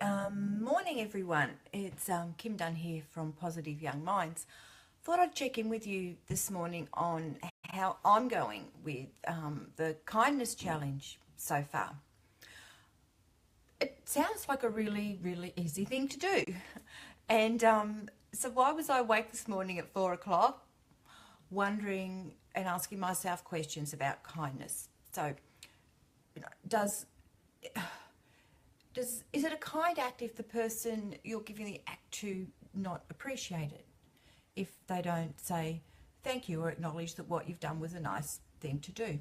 Morning, everyone. It's Kim Dunn here from Positive Young Minds. Thought I'd check in with you this morning on how I'm going with the kindness challenge so far. It sounds like a really, really easy thing to do. And so why was I awake this morning at 4 o'clock wondering and asking myself questions about kindness? So, is it a kind act if the person you're giving the act to not appreciate it? If they don't say thank you or acknowledge that what you've done was a nice thing to do?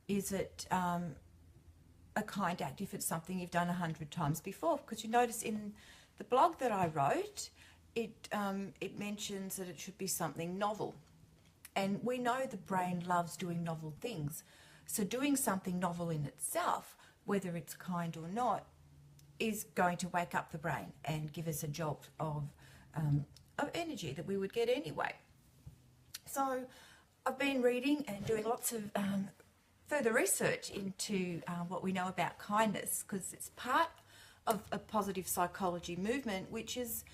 Is it a kind act if it's something you've done 100 times before? Because you notice in the blog that I wrote, it mentions that it should be something novel. And we know the brain loves doing novel things. So doing something novel in itself, whether it's kind or not, is going to wake up the brain and give us a jolt of energy that we would get anyway. So I've been reading and doing lots of further research into what we know about kindness, because it's part of a positive psychology movement, which is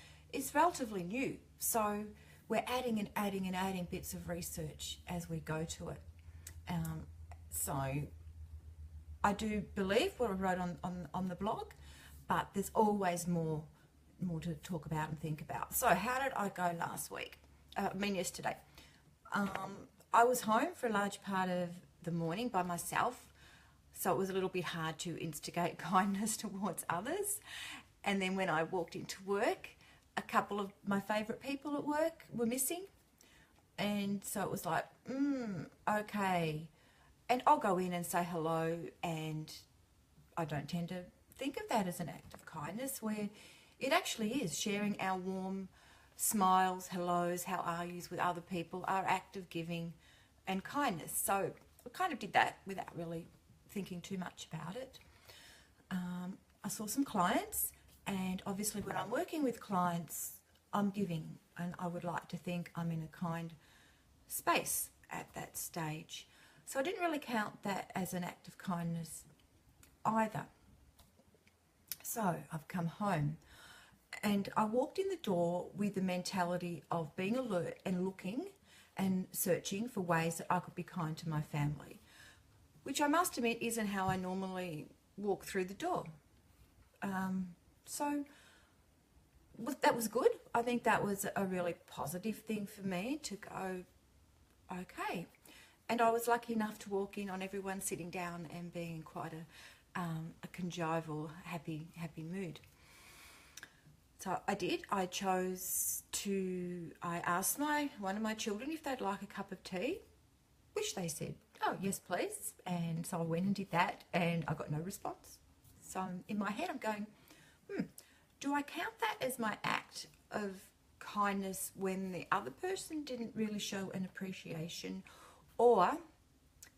relatively new. So we're adding and adding and adding bits of research as we go to it. So I do believe what I wrote on the blog, but there's always more to talk about and think about. So how did I go yesterday? I was home for a large part of the morning by myself, so it was a little bit hard to instigate kindness towards others. And then when I walked into work, a couple of my favourite people at work were missing. And so it was like, okay. And I'll go in and say hello, and I don't tend to think of that as an act of kindness, where it actually is sharing our warm smiles, hellos, how are yous with other people, our act of giving and kindness. So I kind of did that without really thinking too much about it. I saw some clients, and obviously when I'm working with clients, I'm giving, and I would like to think I'm in a kind space at that stage. So I didn't really count that as an act of kindness either. So I've come home, and I walked in the door with the mentality of being alert and looking and searching for ways that I could be kind to my family, which I must admit isn't how I normally walk through the door. So that was good. I think that was a really positive thing for me to go, okay. And I was lucky enough to walk in on everyone sitting down and being in quite a conjugal, happy mood. So I did. I asked one of my children if they'd like a cup of tea, which they said, oh, yes, please. And so I went and did that, and I got no response. So in my head, I'm going, do I count that as my act of kindness when the other person didn't really show an appreciation? Or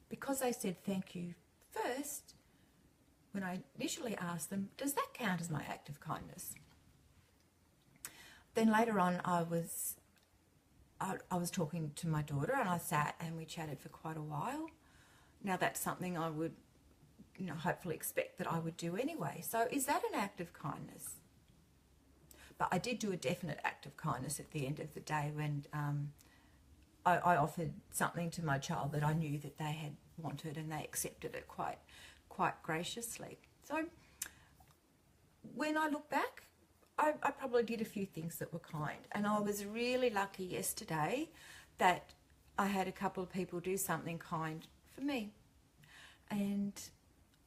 because they said thank you first, when I initially asked them, does that count as my act of kindness? Then later on, I was talking to my daughter, and I sat and we chatted for quite a while. Now that's something I would, hopefully expect that I would do anyway. So is that an act of kindness? But I did do a definite act of kindness at the end of the day when I offered something to my child that I knew that they had wanted, and they accepted it quite graciously. So when I look back, I probably did a few things that were kind, and I was really lucky yesterday that I had a couple of people do something kind for me. And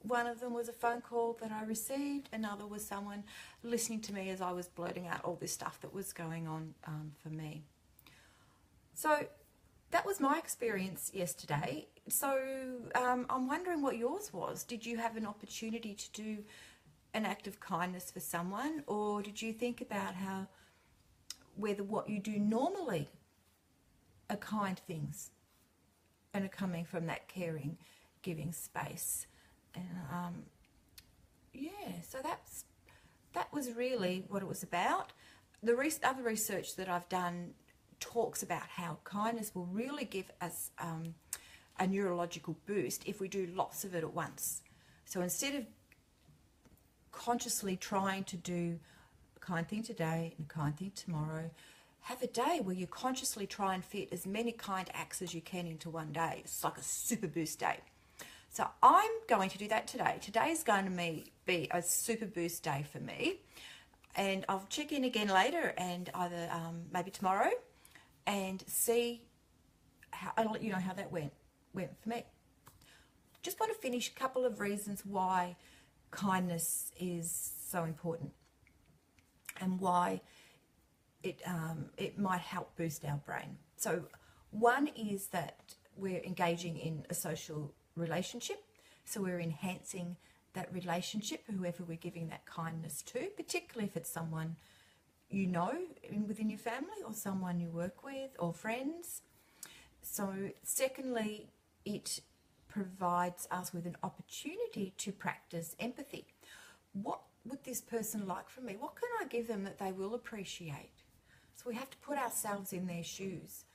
one of them was a phone call that I received, another was someone listening to me as I was blurting out all this stuff that was going on for me. So that was my experience yesterday. So I'm wondering what yours was. Did you have an opportunity to do an act of kindness for someone, or did you think about whether what you do normally are kind things and are coming from that caring, giving space? And so that was really what it was about. The other research that I've done talks about how kindness will really give us a neurological boost if we do lots of it at once. So instead of consciously trying to do a kind thing today and a kind thing tomorrow. Have a day where you consciously try and fit as many kind acts as you can into one day. It's like a super boost day. So I'm going to do that today. Today is going to be a super boost day for me. And I'll check in again later and either maybe tomorrow and see how, I'll let you know how that went for me. Just want to finish a couple of reasons why kindness is so important and why it might help boost our brain. So one is that we're engaging in a social relationship. So we're enhancing that relationship, whoever we're giving that kindness to, particularly if it's someone you know within your family or someone you work with or friends. So secondly, it provides us with an opportunity to practice empathy. What would this person like from me? What can I give them that they will appreciate? So we have to put ourselves in their shoes,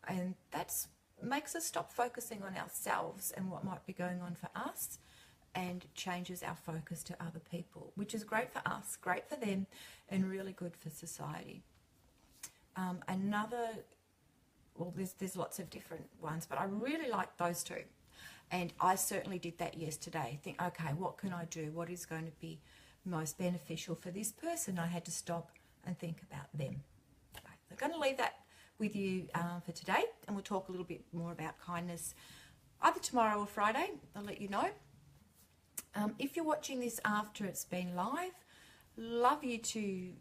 and that makes us stop focusing on ourselves and what might be going on for us, and changes our focus to other people, which is great for us, great for them, and really good for society. Well, there's lots of different ones, but I really like those two. And I certainly did that yesterday. Think, okay, what can I do? What is going to be most beneficial for this person? I had to stop and think about them. Okay, I'm going to leave that with you for today, and we'll talk a little bit more about kindness either tomorrow or Friday. I'll let you know. If you're watching this after it's been live, love you to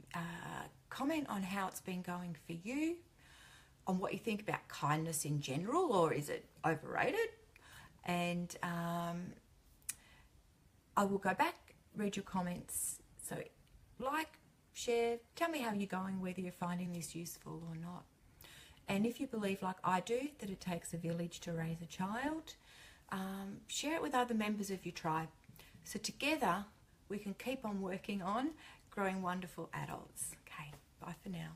comment on how it's been going for you, on what you think about kindness in general, or is it overrated? And I will go back, read your comments. So like, share, tell me how you're going, whether you're finding this useful or not. And if you believe, like I do, that it takes a village to raise a child, share it with other members of your tribe. So together we can keep on working on growing wonderful adults. Okay, bye for now.